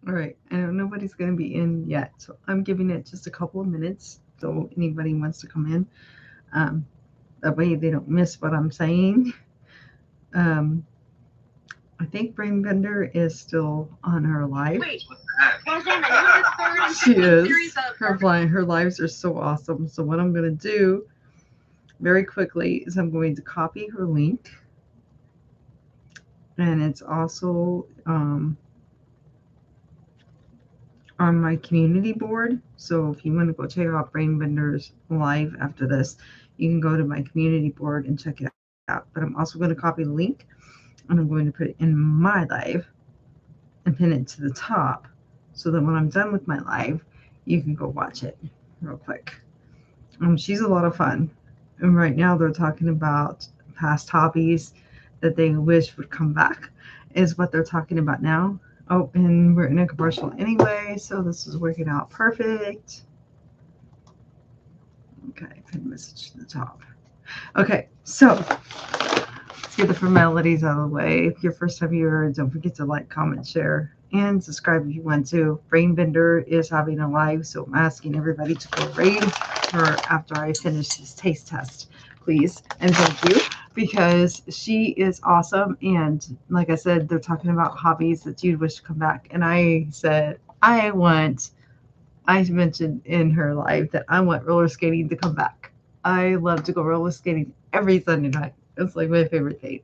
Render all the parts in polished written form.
All right. I know nobody's going to be in yet, so I'm giving it just a couple of minutes so anybody wants to come in. Um, that way they don't miss what I'm saying. Um, I think Brain Bender is still on her live. Wait, Rosanna, you're the third She is. series of. Her lives are so awesome. So what I'm going to do very quickly is I'm going to copy her link, and it's also on my community board. So if you want to go check out Brainbender's live after this, you can go to my community board and check it out. But I'm also going to copy the link and I'm going to put it in my live and pin it to the top so that when I'm done with my live, you can go watch it real quick. She's a lot of fun. And right now they're talking about past hobbies that they wish would come back, is what they're talking about now. Oh, and we're in a commercial anyway, so this is working out perfect. Okay, pin message to the top. Okay, so let's get the formalities out of the way. If you're first time viewer, don't forget to like, comment, share, and subscribe if you want to. Brainbender is having a live, so I'm asking everybody to go rate her after I finish this taste test, please. And thank you because she is awesome. And like I said, they're talking about hobbies that you'd wish to come back. And I said, I mentioned in her live that I want roller skating to come back. I love to go roller skating every Sunday night. It's like my favorite thing.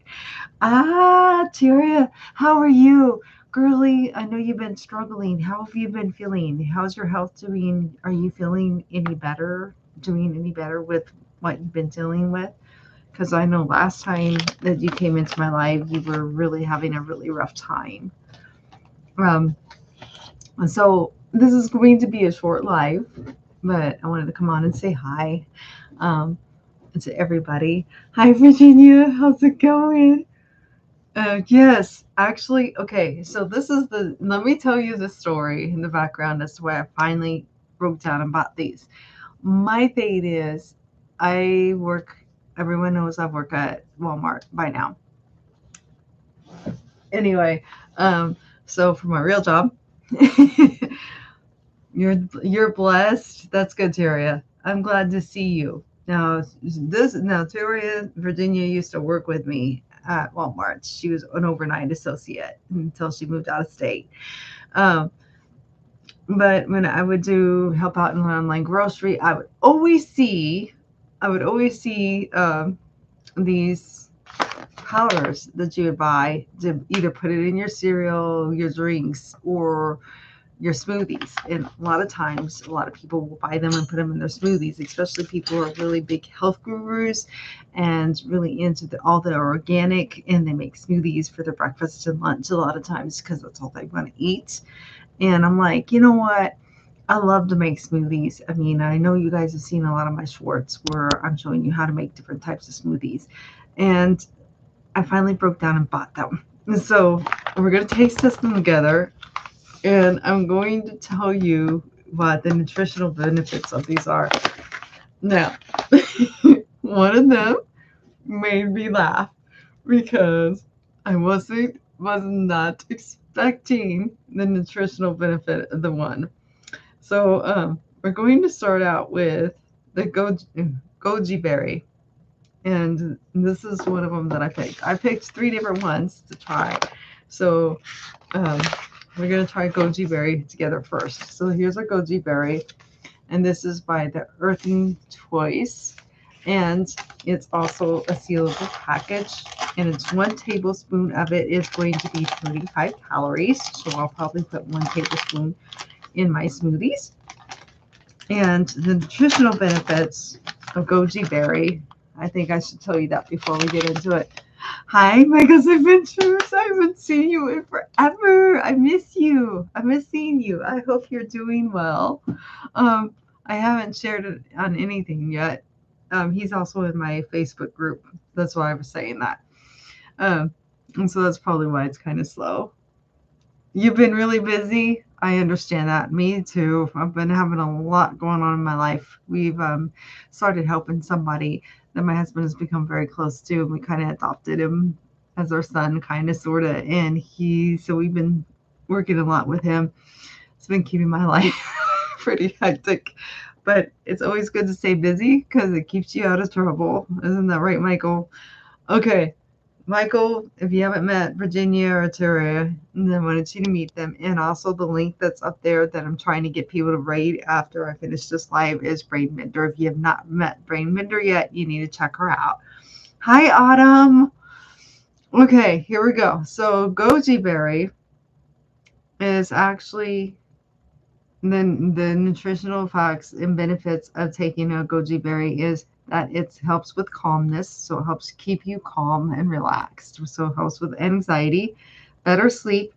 Ah, Tyria, how are you? Girly, I know you've been struggling. How have you been feeling? How's your health doing? Are you feeling any better? Doing any better with what you've been dealing with? Because I know last time that you came into my life, you were really having a really rough time. Um, and so this is going to be a short live, but I wanted to come on and say hi um, to everybody. Hi, Virginia. How's it going? Yes, actually, okay. So this is the. Let me tell you the story in the background as to why I finally broke down and bought these. My thing is, I work. Everyone knows I work at Walmart by now. Anyway, so for my real job, you're blessed. That's good, Tyria. I'm glad to see you. Now Tyria, Virginia used to work with me at Walmart. She was an overnight associate until she moved out of state. Um, but when I would do help out in online grocery, I would always see these powders that you would buy to either put it in your cereal, your drinks, or your smoothies. And a lot of times, a lot of people will buy them and put them in their smoothies, especially people who are really big health gurus and really into all the organic. And they make smoothies for their breakfast and lunch a lot of times because that's all they want to eat. And I'm like, you know what? I love to make smoothies. I mean, I know you guys have seen a lot of my shorts where I'm showing you how to make different types of smoothies. And I finally broke down and bought them. So we're going to taste test them together and I'm going to tell you what the nutritional benefits of these are. Now, one of them made me laugh because I was not expecting the nutritional benefit of the one. So we're going to start out with the goji berry, and this is one of them that I picked. I picked three different ones to try. So um, we're gonna try goji berry together first. So here's our goji berry, and this is by the Earthing Choice, and it's also a sealable package. And it's 1 tablespoon of it is going to be 35 calories. So I'll probably put 1 tablespoon in my smoothies. And the nutritional benefits of goji berry, I think I should tell you that before we get into it. Hi, Michael's Adventures. I haven't seen you in forever. I miss you. I miss seeing you. I hope you're doing well. Um, I haven't shared it on anything yet. He's also in my Facebook group. That's why I was saying that. Um, and so that's probably why it's kind of slow. You've been really busy. I understand that. Me too. I've been having a lot going on in my life. We've started helping somebody that my husband has become very close to, and we kind of adopted him as our son, kind of, sort of. And so we've been working a lot with him. It's been keeping my life pretty hectic. But it's always good to stay busy because it keeps you out of trouble. Isn't that right, Michael? Okay. Michael, if you haven't met Virginia or Terra, then I wanted you to meet them. And also the link that's up there that I'm trying to get people to rate after I finish this live is Brain Mender. If you have not met Brain Mender yet, you need to check her out. Hi, Autumn. Okay, here we go. So goji berry is actually then the nutritional facts and benefits of taking a goji berry is that it helps with calmness, so it helps keep you calm and relaxed. So it helps with anxiety, better sleep.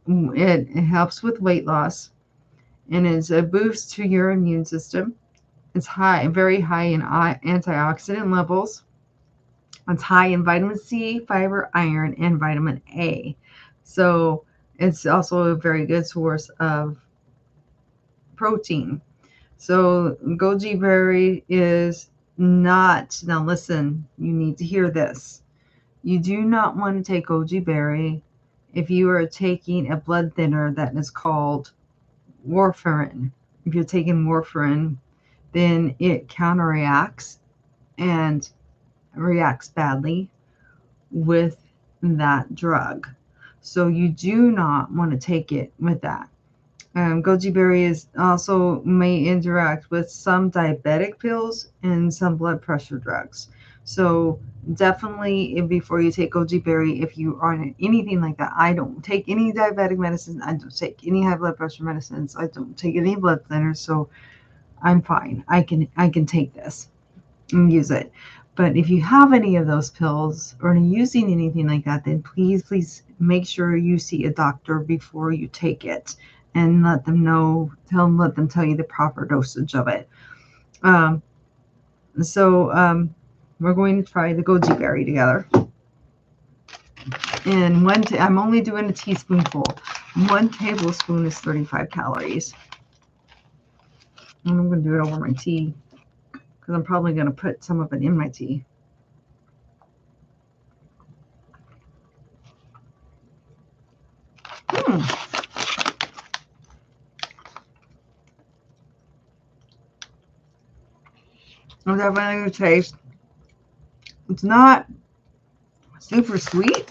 It helps with weight loss, and it's a boost to your immune system. It's high, very high in antioxidant levels. It's high in vitamin C, fiber, iron, and vitamin A. So it's also a very good source of protein. So goji berry is not, now listen, you need to hear this. You do not want to take goji berry if you are taking a blood thinner that is called warfarin. If you're taking warfarin, then it counteracts and reacts badly with that drug. So you do not want to take it with that. Goji berry is also may interact with some diabetic pills and some blood pressure drugs. So definitely, before you take goji berry, if you are on anything like that, I don't take any diabetic medicine. I don't take any high blood pressure medicines. I don't take any blood thinners. So I'm fine. I can take this and use it. But if you have any of those pills or are using anything like that, then please make sure you see a doctor before you take it and let them tell you the proper dosage of it. Um, so we're going to try the goji berry together. And I'm only doing a teaspoonful. 1 tablespoon is 35 calories. And I'm going to do it over my tea because I'm probably going to put some of it in my tea. I'm definitely going to taste. It's not super sweet,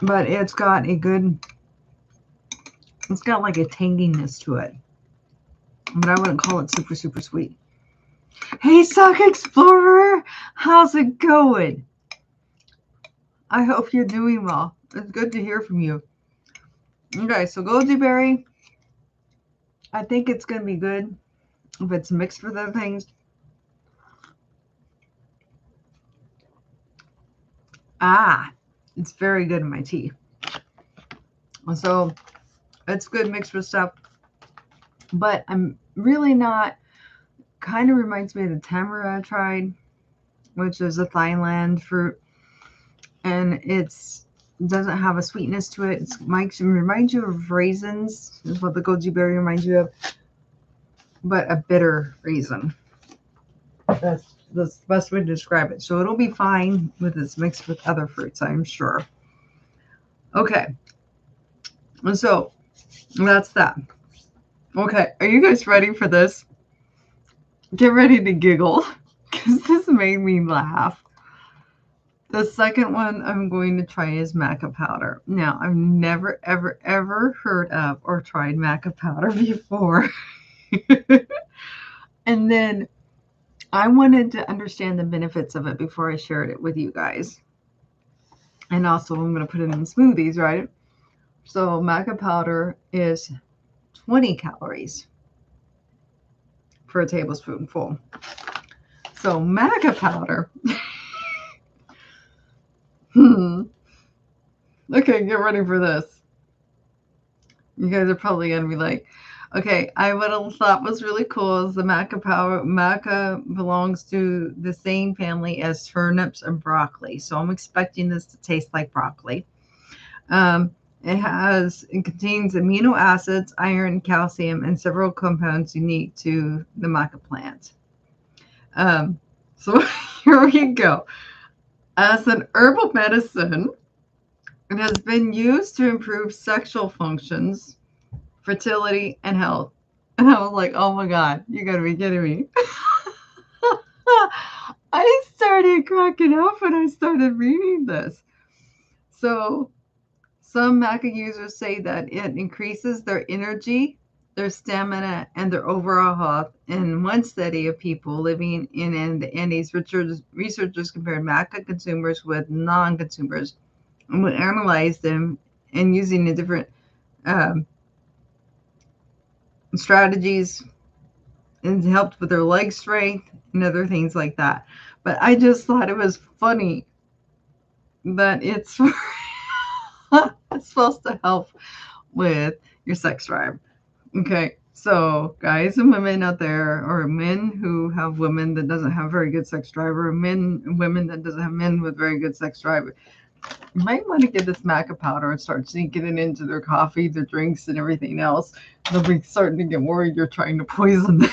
but it's got like a tanginess to it. But I wouldn't call it super sweet. Hey, Sock Explorer, how's it going? I hope you're doing well. It's good to hear from you. Okay, so goji berry, I think it's going to be good if it's mixed with other things. It's very good in my tea. So it's good mixed with stuff. But I'm really not, kind of reminds me of the tamarind I tried, which is a Thailand fruit. And it doesn't have a sweetness to it. It reminds you of raisins, is what the goji berry reminds you of, but a bitter raisin. That's the best way to describe it. So it'll be fine with this mixed with other fruits, I'm sure. Okay, so that's that. Okay, are you guys ready for this? Get ready to giggle because this made me laugh. The second one I'm going to try is maca powder. Now, I've never, ever heard of or tried maca powder before. And then I wanted to understand the benefits of it before I shared it with you guys. And also, I'm going to put it in smoothies, right? So, maca powder is 20 calories for a tablespoonful. So, maca powder. Okay, get ready for this. You guys are probably going to be like, okay, I would have thought was really cool is the maca powder. Maca belongs to the same family as turnips and broccoli. So I'm expecting this to taste like broccoli. It contains amino acids, iron, calcium, and several compounds unique to the maca plant. So here we go. As an herbal medicine, It has been used to improve sexual functions, fertility, and health. And I was like, oh my God, you gotta be kidding me. I started cracking up when I started reading this. So, some maca users say that it increases their energy, their stamina, and their overall health. In one study of people living in the Andes, researchers compared maca consumers with non consumers and would analyze them and using the different um, strategies and helped with their leg strength and other things like that. But I just thought it was funny that it's it's supposed to help with your sex drive. Okay, so guys and women out there, or men who have women that doesn't have very good sex drive, or men and women that doesn't have men with very good sex drive, you might want to get this maca powder and start sneaking it into their coffee, their drinks, and everything else. They'll be starting to get worried you're trying to poison them,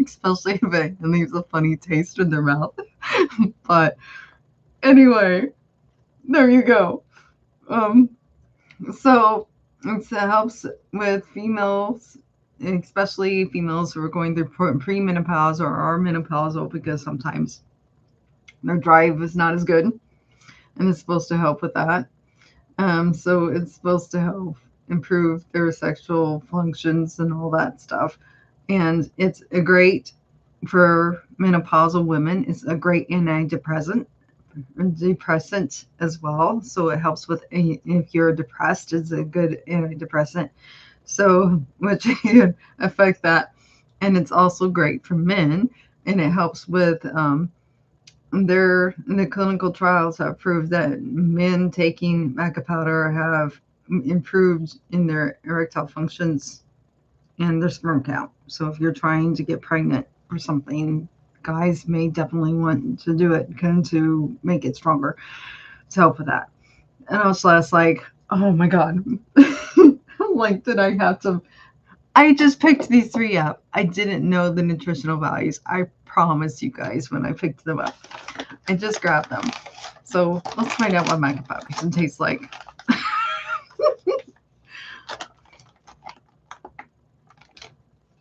especially if it leaves a funny taste in their mouth. But anyway, there you go. Um, so it helps with females, especially females who are going through premenopause or are menopausal, because sometimes their drive is not as good, and it's supposed to help with that. So it's supposed to help improve their sexual functions and all that stuff. And it's a great for menopausal women. It's a great depressant as well. So it helps with if you're depressed, it's a good antidepressant. So which can affect that. And it's also great for men, and it helps with the clinical trials have proved that men taking maca powder have improved in their erectile functions and their sperm count. So if you're trying to get pregnant or something, guys may definitely want to do it to make it stronger to help with that. And I was just like, oh my God. Like, did I have to? I just picked these three up. I didn't know the nutritional values. I promise you guys when I picked them up. I just grabbed them. So let's find out what maca powder tastes like.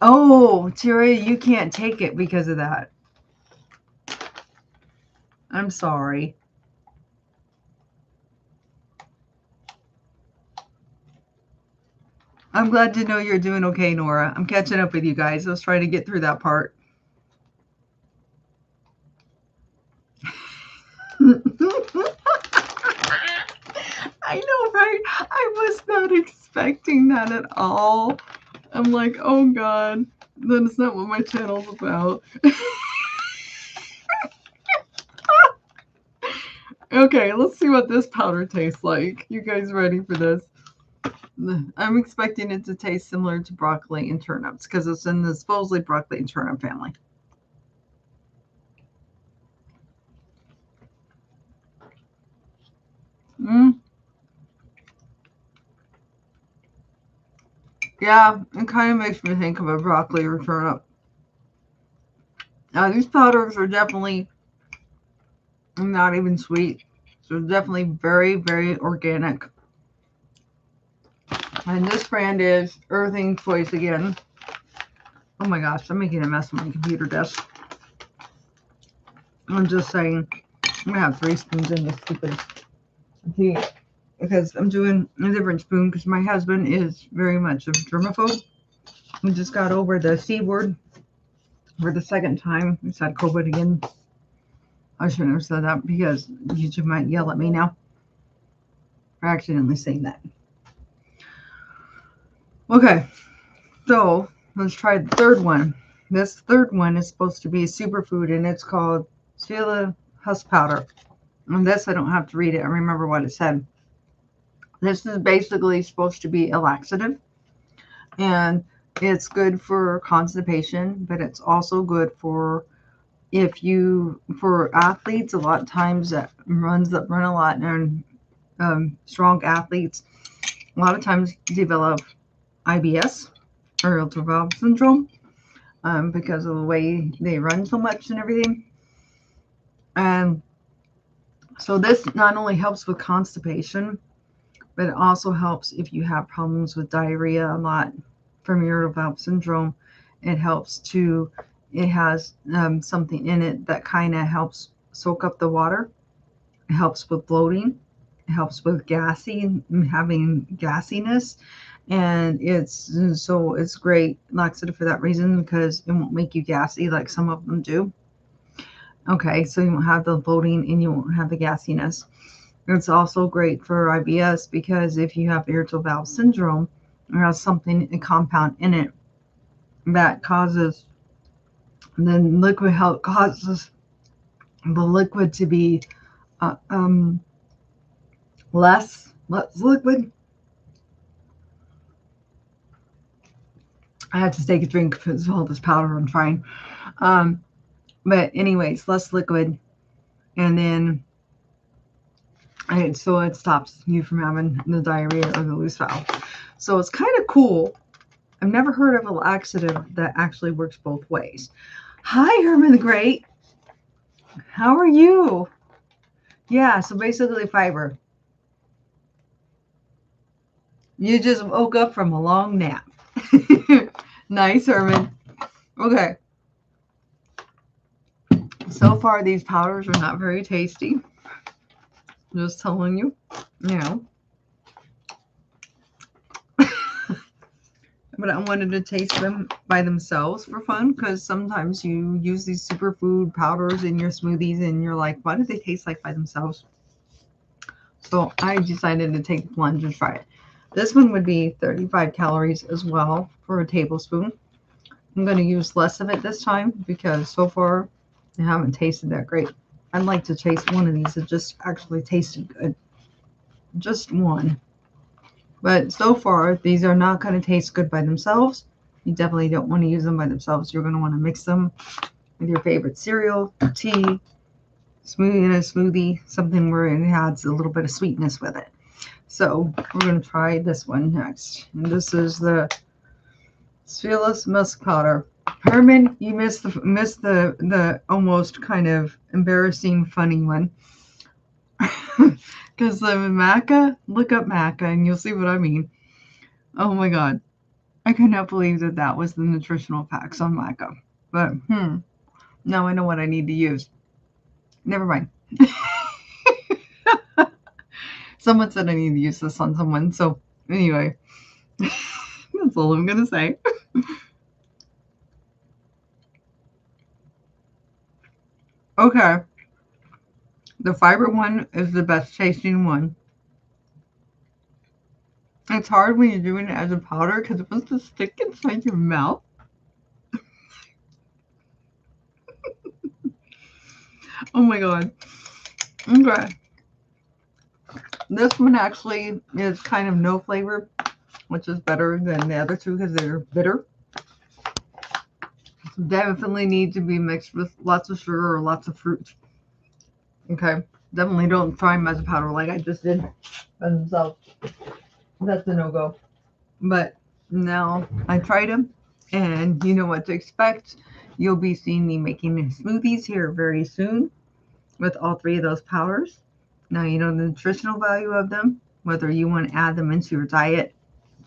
Oh, Terry, you can't take it because of that. I'm sorry. I'm glad to know you're doing okay, Nora. I'm catching up with you guys. I was trying to get through that part. I know, right? I was not expecting that at all. I'm like, oh God, that is not what my channel's about. Okay, let's see what this powder tastes like. You guys ready for this? I'm expecting it to taste similar to broccoli and turnips because it's in the supposedly broccoli and turnip family. Mm. Yeah, it kind of makes me think of a broccoli or turnip. Now, these powders are definitely not even sweet. So definitely very, very organic. And this brand is Earthing Choice again. Oh my gosh, I'm making a mess on my computer desk. I'm just saying, I'm gonna have 3 spoons in this stupid tea because I'm doing a different spoon because my husband is very much a germaphobe. We just got over the C word for the second time. We said COVID again. I shouldn't have said that because YouTube might yell at me now for accidentally saying that. Okay, so let's try the third one. This third one is supposed to be a superfood, and it's called Stila Husk Powder. And this, I don't have to read it. I remember what it said. This is basically supposed to be a laxative, and it's good for constipation, but it's also good for for athletes. A lot of times that run a lot and strong athletes, a lot of times develop IBS or irritable bowel syndrome because of the way they run so much and everything. And so this not only helps with constipation, but it also helps if you have problems with diarrhea a lot from irritable bowel syndrome. It helps to, it has something in it that kind of helps soak up the water. It helps with bloating. It helps with gassy, having gassiness. And it's great laxative for that reason because it won't make you gassy like some of them do. Okay, so you won't have the bloating and you won't have the gassiness. It's also great for IBS because if you have irritable bowel syndrome, or has something, a compound in it that causes, then liquid help causes the liquid to be uh, um, less liquid. I have to take a drink because of all this powder I'm trying. Um, but anyways, less liquid, and then so it stops you from having the diarrhea or the loose bowel. So it's kind of cool. I've never heard of a laxative that actually works both ways. Hi, Herman the Great. How are you? Yeah, so basically fiber. You just woke up from a long nap. Nice, Herman. Okay. So far, these powders are not very tasty. Just telling you. You know. But I wanted to taste them by themselves for fun because sometimes you use these superfood powders in your smoothies and you're like, why do they taste like by themselves? So I decided to take the plunge and try it. This one would be 35 calories as well for a tablespoon. I'm going to use less of it this time because so far I haven't tasted that great. I'd like to taste one of these that just actually tasted good. Just one. But so far, these are not going to taste good by themselves. You definitely don't want to use them by themselves. You're going to want to mix them with your favorite cereal, tea, smoothie in a smoothie, something where it adds a little bit of sweetness with it. So we're going to try this one next. And this is the Spheeless Musk Powder. Herman, you missed the almost kind of embarrassing funny one. Because the maca, look up maca and you'll see what I mean. Oh my god. I cannot believe that that was the nutritional facts on maca. But, now I know what I need to use. Never mind. Someone said I need to use this on someone. So, anyway, that's all I'm going to say. Okay. The fiber one is the best tasting one. It's hard when you're doing it as a powder because it wants to stick inside your mouth. Oh my god. Okay. This one actually is kind of no flavor, which is better than the other two because they're bitter. So definitely need to be mixed with lots of sugar or lots of fruit. Okay. Definitely don't try them as a powder like I just did by themselves. That's a no-go. But now I tried them and you know what to expect. You'll be seeing me making smoothies here very soon with all three of those powders. Now you know the nutritional value of them, whether you want to add them into your diet,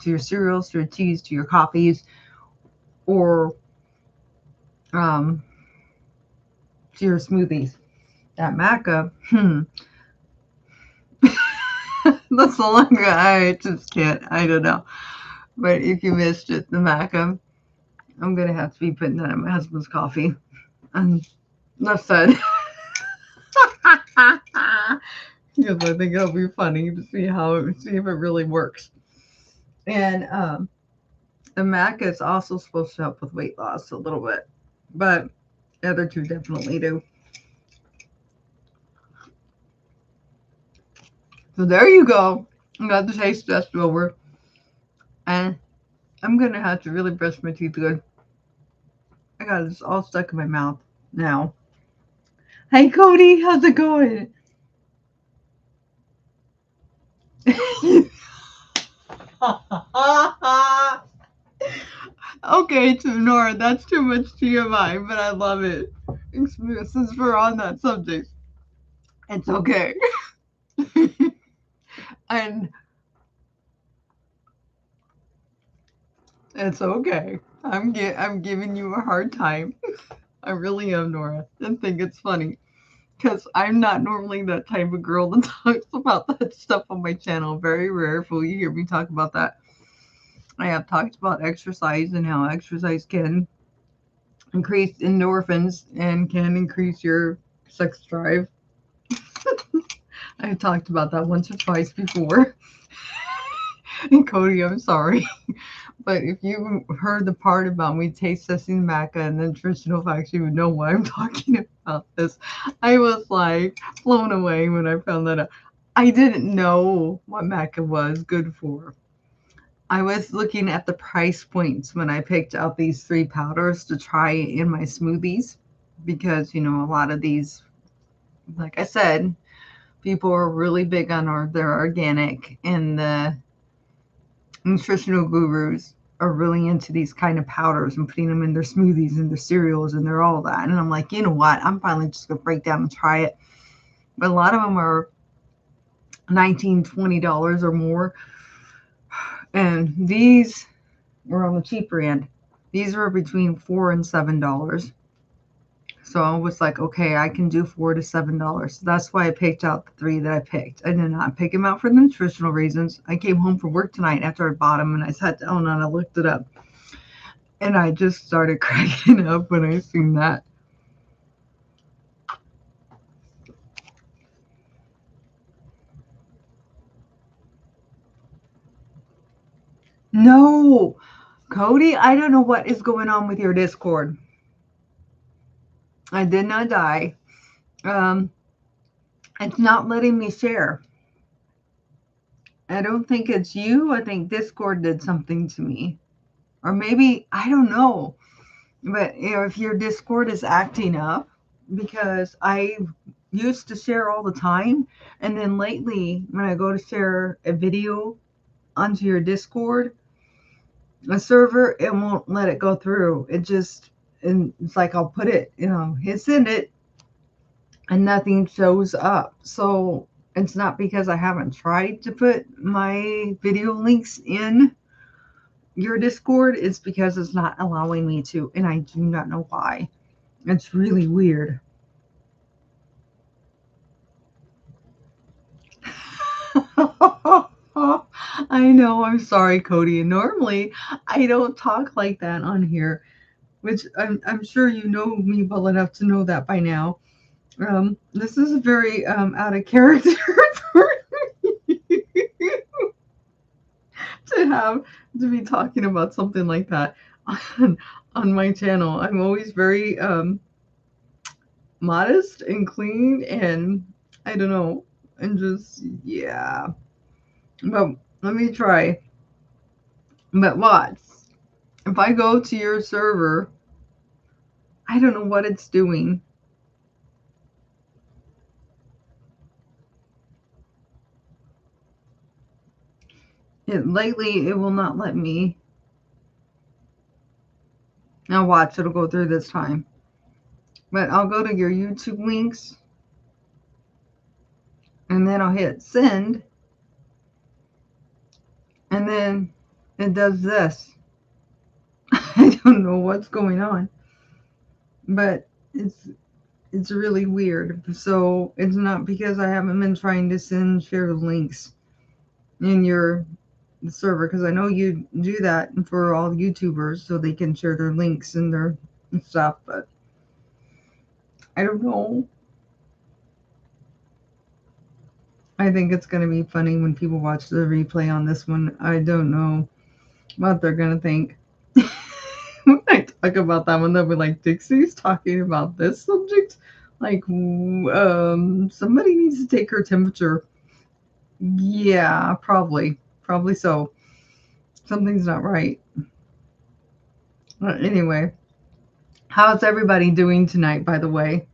to your cereals, to your teas, to your coffees, or um, to your smoothies. That maca, that's all I'm gonna, I just can't, I don't know. But if you missed it, the maca, I'm gonna have to be putting that in my husband's coffee. And enough said. Because I think it'll be funny to see see if it really works. And the maca is also supposed to help with weight loss a little bit, but the other two definitely do. So there you go. I got the taste test over, and I'm gonna have to really brush my teeth good. I got this all stuck in my mouth now. Hey Cody, how's it going? Okay, Nora, that's too much TMI, but I love it. Since we're on that subject, it's okay. And It's okay. I'm giving you a hard time. I really am, Nora, and think it's funny because I'm not normally that type of girl that talks about that stuff on my channel. Very rare will you hear me talk about that. I have talked about exercise and how exercise can increase endorphins and can increase your sex drive. I talked about that once or twice before. And Cody, I'm sorry. But if you heard the part about me taste testing maca and the nutritional facts, you would know why I'm talking about this. I was like blown away when I found that out. I didn't know what maca was good for. I was looking at the price points when I picked out these three powders to try in my smoothies because, a lot of these, like I said, people are really big on their organic, and the nutritional gurus are really into these kind of powders and putting them in their smoothies and their cereals and their all that. And I'm like, you know what? I'm finally just gonna break down and try it. But a lot of them are $19, $20 or more. And these were on the cheaper end. These were between $4 and $7. So I was like, okay, I can do $4 to $7. So that's why I picked out the three that I picked. I did not pick them out for the nutritional reasons. I came home from work tonight after I bought them and I sat down and I looked it up. And I just started cracking up when I seen that. No, Cody, I don't know what is going on with your Discord. I did not die. Um, it's not letting me share. I don't think it's you. I think Discord did something to me. Or maybe, I don't know. But if your Discord is acting up, because I used to share all the time, and then lately, when I go to share a video onto your Discord, a server, it won't let it go through. And it's like I'll put it, hit send it, and nothing shows up. So it's not because I haven't tried to put my video links in your Discord, it's because it's not allowing me to, and I do not know why. It's really weird. I know, I'm sorry, Cody. And normally I don't talk like that on here, which I'm sure you know me well enough to know that by now. This is very out of character for me to have to be talking about something like that on my channel. I'm always very modest and clean, and I don't know, and just yeah. But let me try. But watch. If I go to your server, I don't know what it's doing. Lately, it will not let me. Now watch, it'll go through this time. But I'll go to your YouTube links, and then I'll hit send, and then it does this. I don't know what's going on, but it's really weird. So it's not because I haven't been trying to share links in your server, because I know you do that for all YouTubers so they can share their links and their stuff, but I don't know. I think it's going to be funny when people watch the replay on this one. I don't know what they're going to think. When I talk about that one, they'll be like, Dixie's talking about this subject? Like, somebody needs to take her temperature. Yeah, probably. Probably so. Something's not right. But anyway, how's everybody doing tonight, by the way?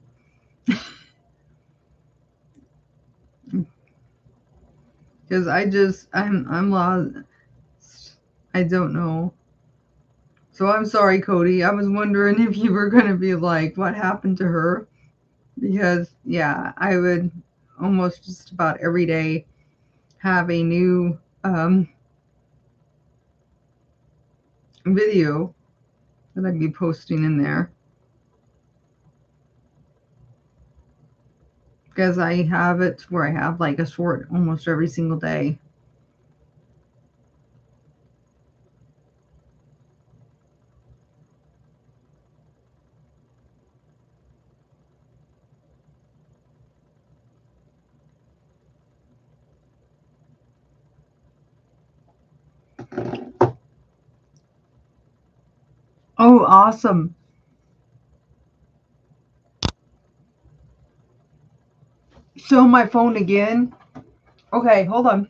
Because I'm lost. I don't know. So I'm sorry, Cody. I was wondering if you were going to be like, what happened to her? Because, yeah, I would almost just about every day have a new video that I'd be posting in there. Because I have it where I have like a short almost every single day. Oh, awesome. Show my phone again. Okay, hold on.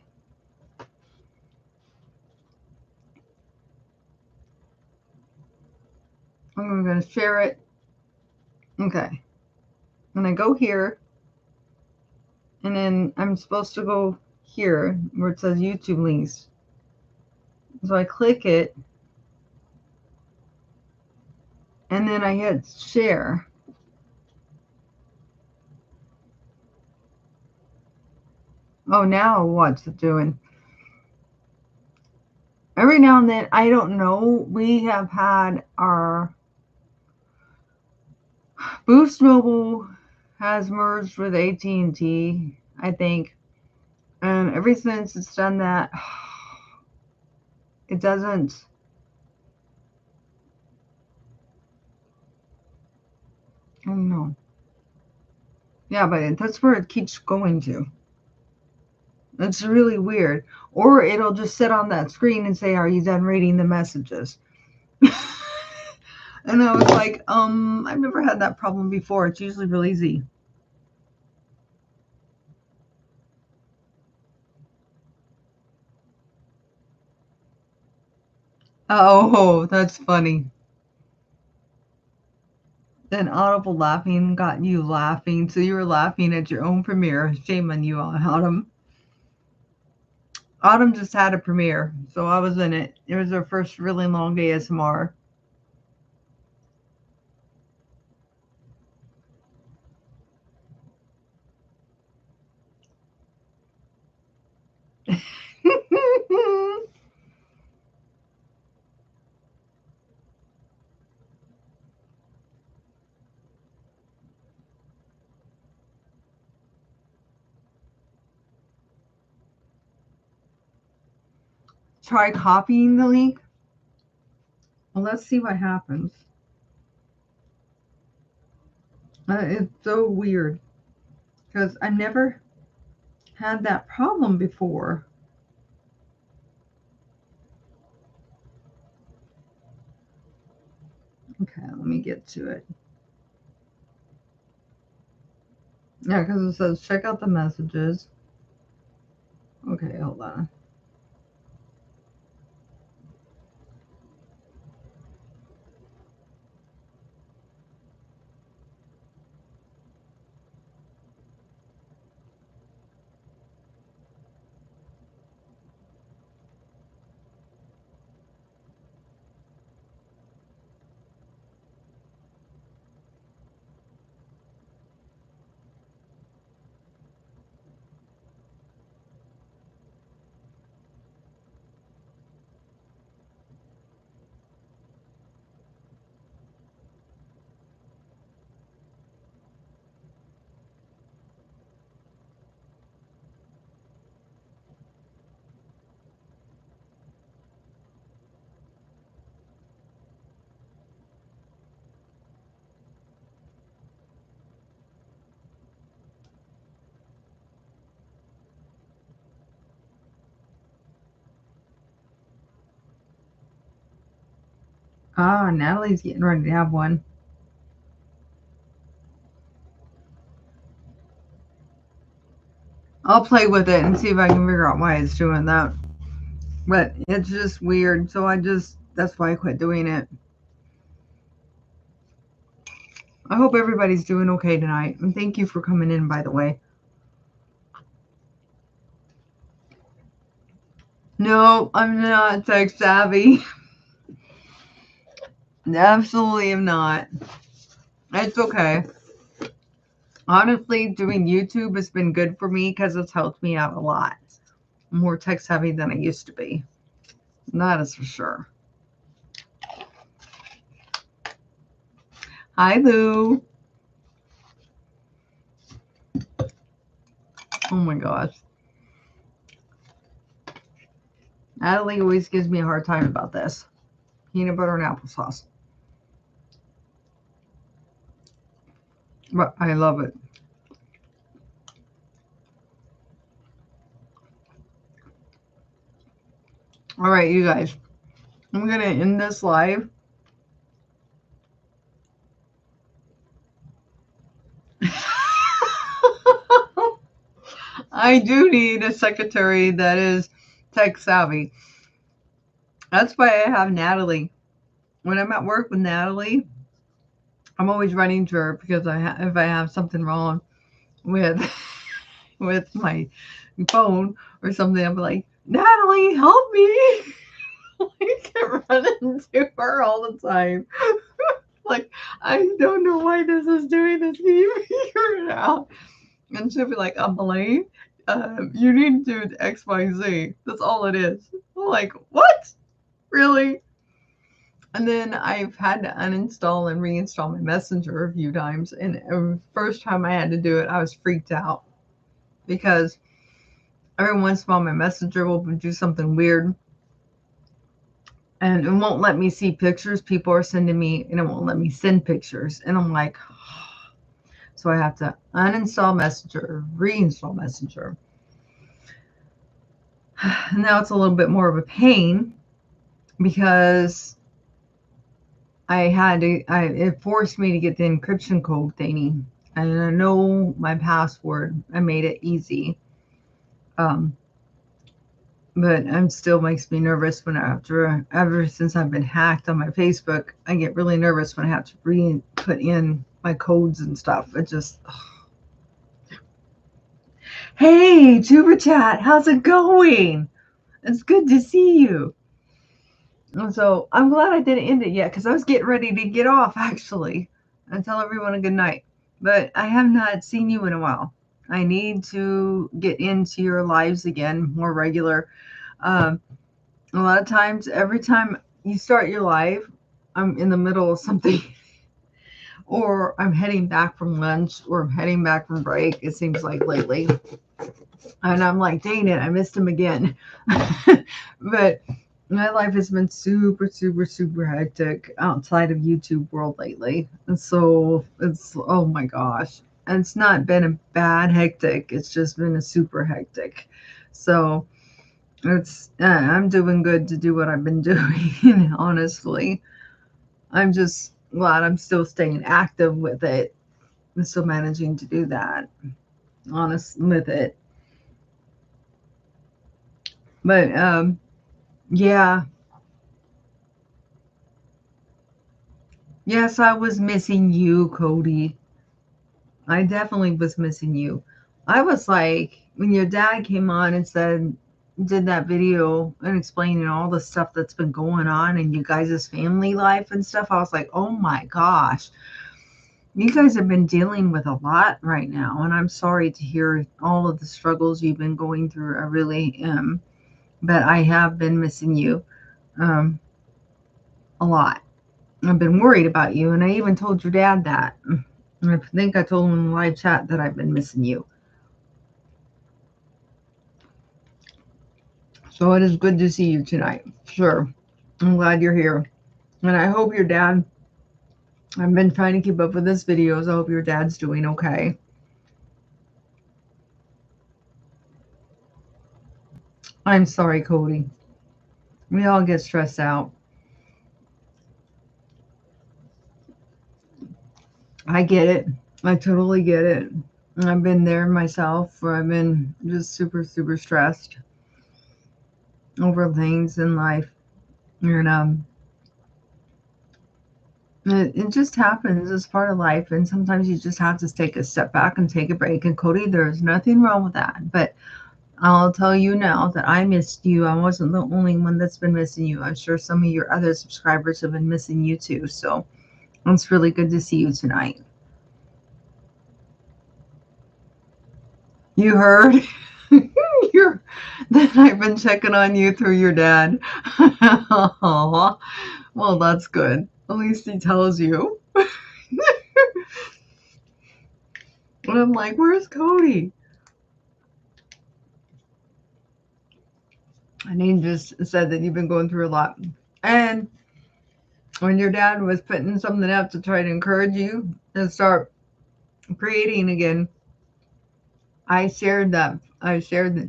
I'm going to share it. Okay. And I go here. And then I'm supposed to go here where it says YouTube links. So I click it. And then I hit share. Oh, now what's it doing? Every now and then, I don't know, we have had our Boost Mobile has merged with AT&T, I think. And ever since it's done that, it doesn't. I don't know. Yeah, but that's where it keeps going to. It's really weird. Or it'll just sit on that screen and say, "Are you done reading the messages?" And I was like, I've never had that problem before. It's usually real easy. Oh, that's funny. Then Audible laughing got you laughing, so you were laughing at your own premiere. Shame on you, Autumn. Autumn just had a premiere, so I was in it. It was her first really long day ASMR. Try copying the link. Well, let's see what happens. It's so weird because I never had that problem before. Okay, let me get to it. Yeah, because it says check out the messages. Okay, hold on. Ah, Natalie's getting ready to have one. I'll play with it and see if I can figure out why it's doing that. But it's just weird, so that's why I quit doing it. I hope everybody's doing okay tonight. And thank you for coming in, by the way. No, I'm not tech savvy. Absolutely am not. It's okay. Honestly, doing YouTube has been good for me because it's helped me out a lot. I'm more tech savvy than I used to be. That is for sure. Hi, Lou. Oh my gosh. Natalie always gives me a hard time about this. Peanut butter and applesauce. But I love it. All right, you guys. I'm going to end this live. I do need a secretary that is tech savvy. That's why I have Natalie. When I'm at work with Natalie, I'm always running to her because if I have something wrong with with my phone or something, I'm like, Natalie, help me. I get running to her all the time. Like, I don't know why this is doing this. Can you figure it out? And she'll be like, Emily, you need to do XYZ. That's all it is. I'm like, what? Really? And then I've had to uninstall and reinstall my Messenger a few times. And the first time I had to do it, I was freaked out because every once in a while my Messenger will do something weird and it won't let me see pictures people are sending me, and it won't let me send pictures. And I'm like, so I have to uninstall Messenger, reinstall Messenger. Now it's a little bit more of a pain because it forced me to get the encryption code thingy. And I know my password. I made it easy. But it still makes me nervous when ever since I've been hacked on my Facebook, I get really nervous when I have to put in my codes and stuff. It just, Hey, Tuber Chat, how's it going? It's good to see you. And so I'm glad I didn't end it yet because I was getting ready to get off actually and tell everyone a good night. But I have not seen you in a while. I need to get into your lives again more regular. A lot of times, every time you start your live, I'm in the middle of something or I'm heading back from lunch or I'm heading back from break. It seems like lately. And I'm like, dang it, I missed him again. But my life has been super, super, super hectic outside of YouTube world lately. And so it's, oh my gosh. And it's not been a bad hectic. It's just been a super hectic. So I'm doing good to do what I've been doing, honestly. I'm just glad I'm still staying active with it. I'm still managing to do that, honest with it. But yeah. Yes, I was missing you, Cody. I definitely was missing you. I was like, when your dad came on and did that video and explaining all the stuff that's been going on in you guys' family life and stuff, I was like, oh my gosh, you guys have been dealing with a lot right now. And I'm sorry to hear all of the struggles you've been going through. I really am. But I have been missing you a lot. I've been worried about you. And I even told your dad that. I think I told him in the live chat that I've been missing you. So it is good to see you tonight. Sure. I'm glad you're here. And I hope your dad, I've been trying to keep up with his videos. I hope your dad's doing okay. I'm sorry, Cody. We all get stressed out. I get it. I totally get it. I've been there myself where I've been just super, super stressed over things in life. And it just happens. It's part of life. And sometimes you just have to take a step back and take a break. And Cody, there's nothing wrong with that. But I'll tell you now that I missed you. I wasn't the only one that's been missing you. I'm sure some of your other subscribers have been missing you too. So it's really good to see you tonight. You heard? That I've been checking on you through your dad. Well, that's good. At least he tells you. And I'm like, where's Cody? And he just said that you've been going through a lot. And when your dad was putting something up to try to encourage you and start creating again, I shared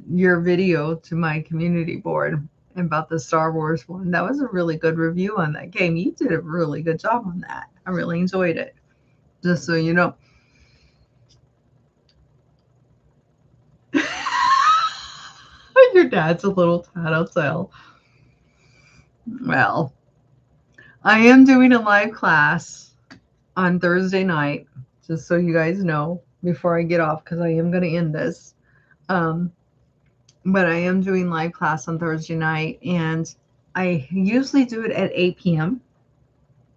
your video to my community board about the Star Wars one. That was a really good review on that game. You did a really good job on that. I really enjoyed it. Just so you know. Your dad's a little tattletale. Well, I am doing a live class on Thursday night, just so you guys know before I get off, because I am going to end this. Um, but I am doing live class on Thursday night, and I usually do it at 8 p.m.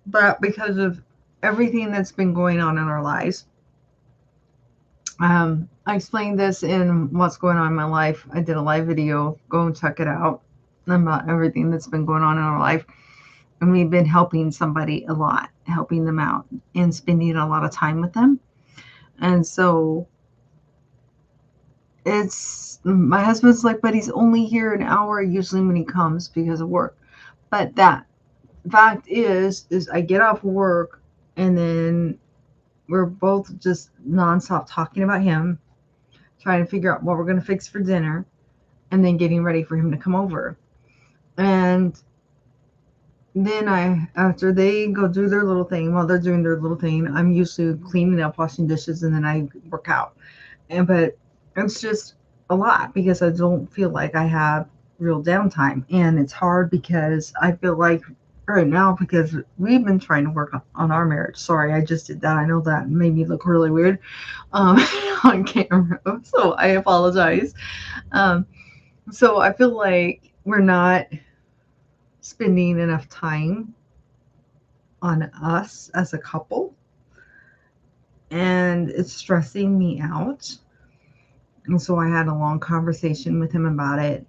But because of everything that's been going on in our lives, I explained this in What's Going On in My Life. I did a live video. Go and check it out about everything that's been going on in our life. And we've been helping somebody a lot, helping them out and spending a lot of time with them. And so it's my husband's like, but he's only here an hour usually when he comes because of work. But that fact is I get off work and then we're both just nonstop talking about him, trying to figure out what we're going to fix for dinner, and then getting ready for him to come over. And then after they go do their little thing, while they're doing their little thing, I'm usually cleaning up, washing dishes, and then I work out. But it's just a lot because I don't feel like I have real downtime. And it's hard because I feel like right now, because we've been trying to work on our marriage. Sorry, I just did that. I know that made me look really weird on camera. So I apologize. So I feel like we're not spending enough time on us as a couple. And it's stressing me out. And so I had a long conversation with him about it.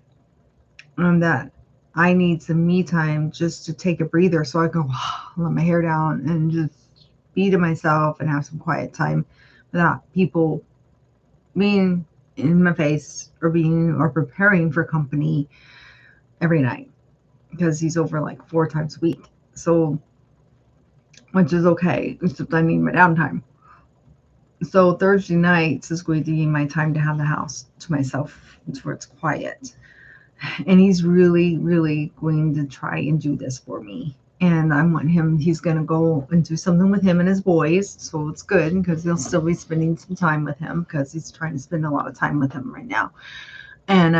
That I need some me time just to take a breather so I can let my hair down and just be to myself and have some quiet time without people being in my face or preparing for company every night, because he's over like 4 times a week. So, which is okay, except I need my downtime. So Thursday nights is going to be my time to have the house to myself where it's quiet. And he's really, really going to try and do this for me. And I want him, he's going to go and do something with him and his boys. So it's good because he'll still be spending some time with him because he's trying to spend a lot of time with him right now. And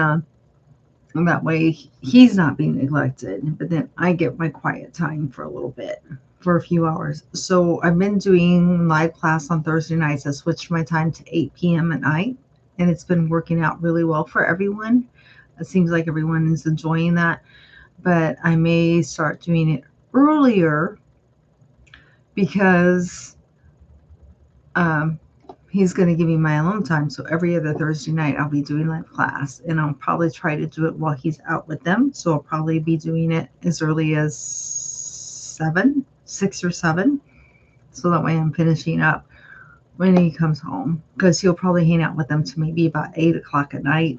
that way he's not being neglected. But then I get my quiet time for a little bit, for a few hours. So I've been doing live class on Thursday nights. I switched my time to 8 p.m. at night. And it's been working out really well for everyone. It seems like everyone is enjoying that, but I may start doing it earlier because he's going to give me my alone time. So every other Thursday night, I'll be doing live class, and I'll probably try to do it while he's out with them. So I'll probably be doing it as early as 6 or 7. So that way I'm finishing up when he comes home, because he'll probably hang out with them to maybe about 8 o'clock at night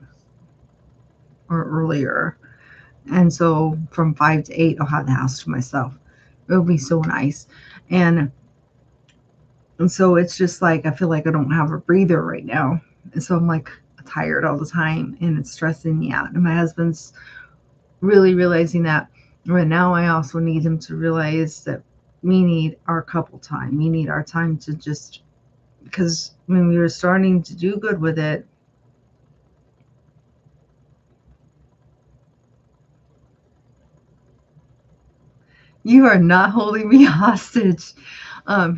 or earlier. And so from 5 to 8, I'll have the house to myself. It'll be so nice. And so it's just like, I feel like I don't have a breather right now. And so I'm like tired all the time, and it's stressing me out. And my husband's really realizing that. But now I also need him to realize that we need our couple time. We need our time to just, because when we were starting to do good with it, you are not holding me hostage.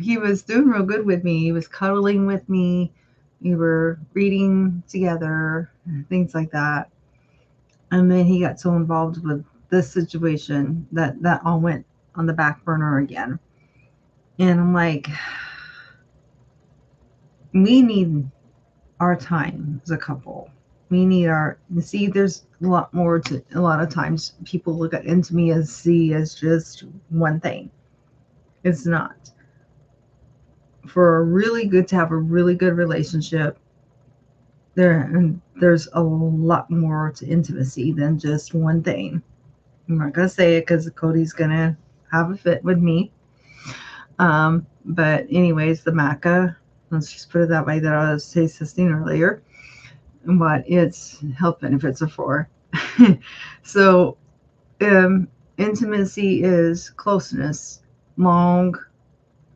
He was doing real good with me. He was cuddling with me. We were reading together, things like that. And then he got so involved with this situation that all went on the back burner again. And I'm like, we need our time as a couple. We need our, see, there's a lot more to, a lot of times people look at intimacy as just one thing. It's not. for a really good to have a really good relationship, there's a lot more to intimacy than just one thing. I'm not gonna say it because Cody's gonna have a fit with me. But anyways, the maca, let's just put it that way, that I was testing earlier, and what its health benefits are for. So, um, intimacy is closeness. Long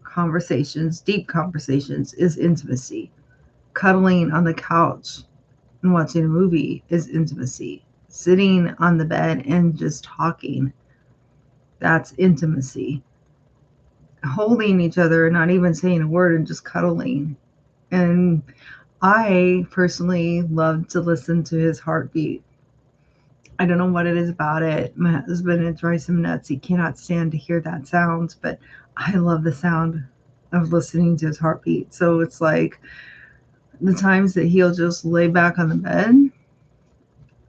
conversations, deep conversations, is intimacy. Cuddling on the couch and watching a movie is intimacy. Sitting on the bed and just talking, that's intimacy. Holding each other, not even saying a word, and just cuddling. And I personally love to listen to his heartbeat. I don't know what it is about it. My husband, it drives him nuts. He cannot stand to hear that sound, but I love the sound of listening to his heartbeat. So it's like the times that he'll just lay back on the bed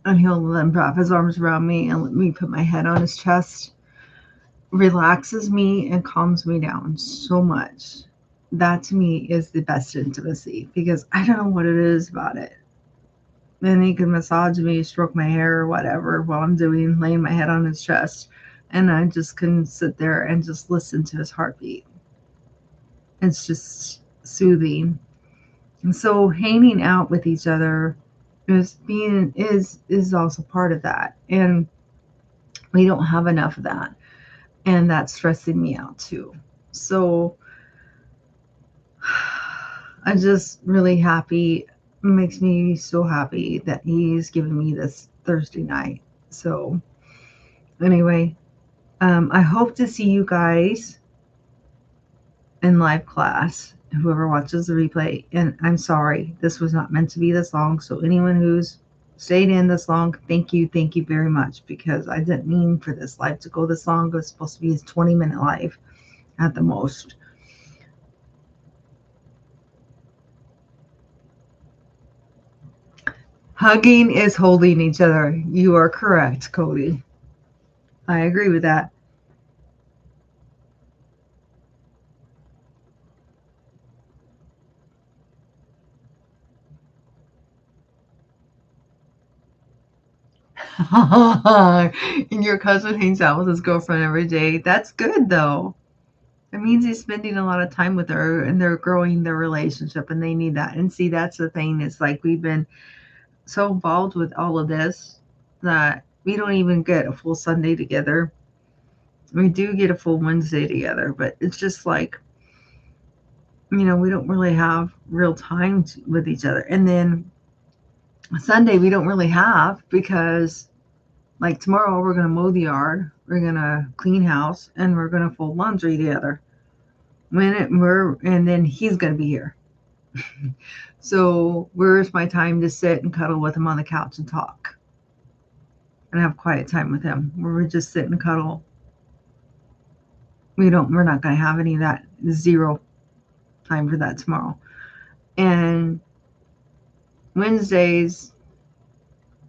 and he'll then wrap his arms around me and let me put my head on his chest, relaxes me and calms me down so much. That to me is the best intimacy because I don't know what it is about it. And he can massage me, stroke my hair or whatever while I'm doing, laying my head on his chest. And I just can sit there and just listen to his heartbeat. It's just soothing. And so hanging out with each other is also part of that. And we don't have enough of that. And that's stressing me out too. So I'm just really happy. It makes me so happy that he's giving me this Thursday night. So anyway, I hope to see you guys in live class. Whoever watches the replay, and I'm sorry, this was not meant to be this long. So anyone who's stayed in this long, thank you very much, because I didn't mean for this live to go this long. It was supposed to be a 20-minute live at the most. Hugging is holding each other. You are correct, Cody. I agree with that. And your cousin hangs out with his girlfriend every day. That's good, though. It means he's spending a lot of time with her and they're growing their relationship and they need that. And see, that's the thing. It's like we've been so involved with all of this that we don't even get a full Sunday together. We do get a full Wednesday together, but it's just like, we don't really have real time with each other. And then Sunday, we don't really have because, like, tomorrow we're going to mow the yard, we're going to clean house, and we're going to fold laundry together. And then he's going to be here. So where's my time to sit and cuddle with him on the couch and talk and have quiet time with him where we just sit and cuddle? We're not going to have any of that. Zero time for that tomorrow. And Wednesdays,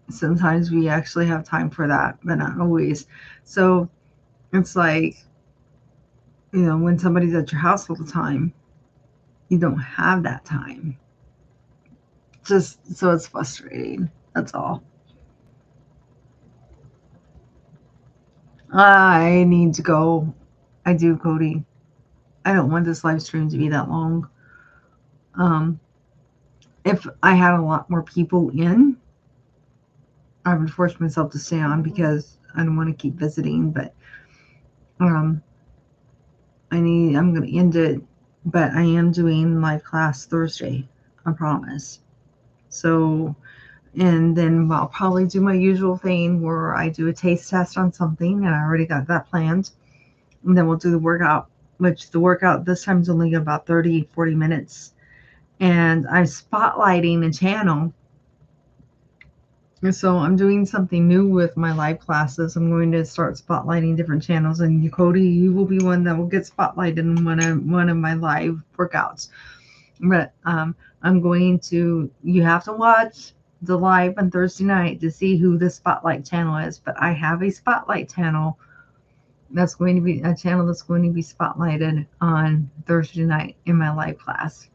sometimes we actually have time for that, but not always. So it's like, when somebody's at your house all the time, you don't have that time. Just so it's frustrating. That's all. I need to go. I do, Cody. I don't want this live stream to be that long. Um, if I had a lot more people in, I would force myself to stay on because I don't want to keep visiting. But um, I'm going to end it. But I am doing live class Thursday. I promise. So, and then I'll probably do my usual thing where I do a taste test on something, and I already got that planned. And then we'll do the workout, which the workout this time is only about 30, 40 minutes. And I'm spotlighting a channel. And so I'm doing something new with my live classes. I'm going to start spotlighting different channels. And Cody, you will be one that will get spotlighted in one of my live workouts. But you have to watch the live on Thursday night to see who the spotlight channel is. But I have a spotlight channel That's going to be a channel that's going to be spotlighted on Thursday night in my live class.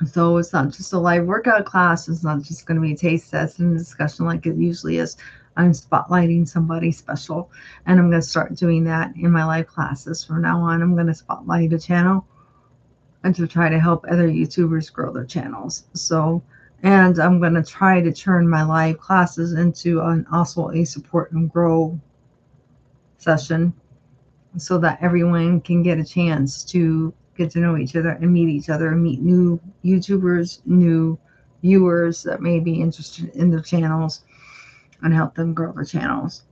So it's not just a live workout class. It's not just going to be a taste test and discussion like it usually is. I'm spotlighting somebody special, and I'm going to start doing that in my live classes. From now on, I'm going to spotlight a channel and to try to help other YouTubers grow their channels. So, and I'm going to try to turn my live classes into also a support and grow session so that everyone can get a chance to get to know each other and meet each other and meet new YouTubers, new viewers that may be interested in their channels and help them grow their channels.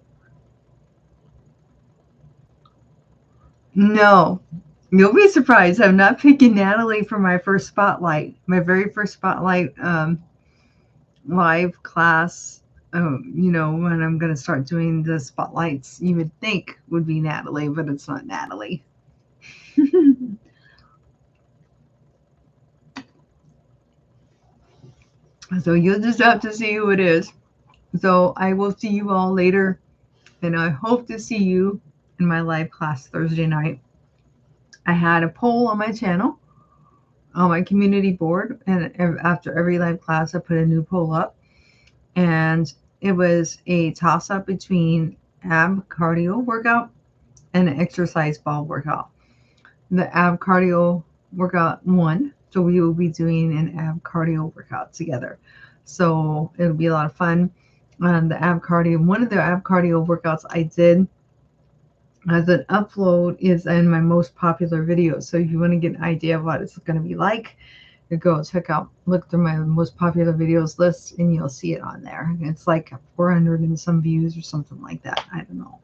No, you'll be surprised. I'm not picking Natalie for my first spotlight. My very first spotlight live class, when I'm going to start doing the spotlights, you would think would be Natalie, but it's not Natalie. So you'll just have to see who it is. So I will see you all later, and I hope to see you in my live class Thursday night. I had a poll on my channel, on my community board, and after every live class, I put a new poll up, and it was a toss up between ab cardio workout and an exercise ball workout. The ab cardio workout won, so we will be doing an ab cardio workout together. So it'll be a lot of fun. The ab cardio, one of the ab cardio workouts I did as an upload is in my most popular videos. So if you want to get an idea of what it's going to be like, you go look through my most popular videos list, and you'll see it on there. It's like 400 and some views or something like that. I don't know.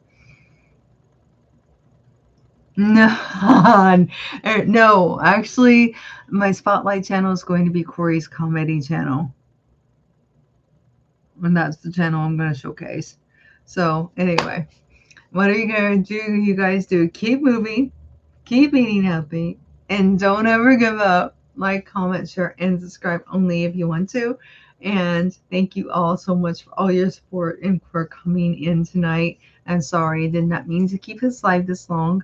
No, no, actually, my spotlight channel is going to be Corey's comedy channel, and that's the channel I'm going to showcase. So anyway, what are you going to do? You guys do keep moving, keep eating healthy, and don't ever give up. Like, comment, share, and subscribe only if you want to. And thank you all so much for all your support and for coming in tonight. I'm sorry I did not mean to keep this live this long,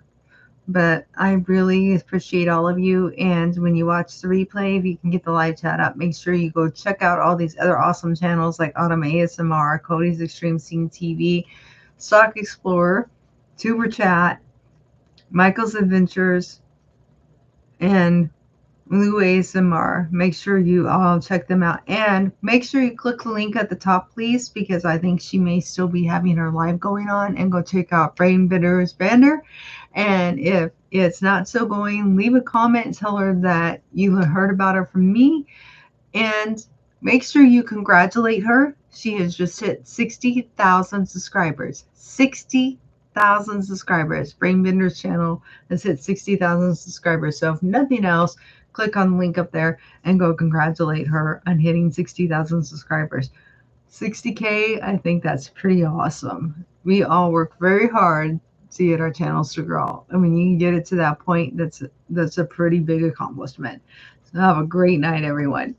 but I really appreciate all of you. And when you watch the replay, if you can get the live chat up, make sure you go check out all these other awesome channels like Autumn ASMR, Cody's Extreme Scene TV, Stock Explorer, Tuber Chat, Michael's Adventures, and Lou ASMR. Make sure you all check them out. And make sure you click the link at the top, please, because I think she may still be having her live going on. And go check out Brain Bitter's Banner. And if it's not so going, leave a comment. Tell her that you heard about her from me. And make sure you congratulate her. She has just hit 60,000 subscribers. 60,000 subscribers. Brainbender's channel has hit 60,000 subscribers. So if nothing else, click on the link up there and go congratulate her on hitting 60,000 subscribers. 60K, I think that's pretty awesome. We all work very hard to get our channels to grow. I mean, you can get it to that point, that's a pretty big accomplishment. So have a great night, everyone.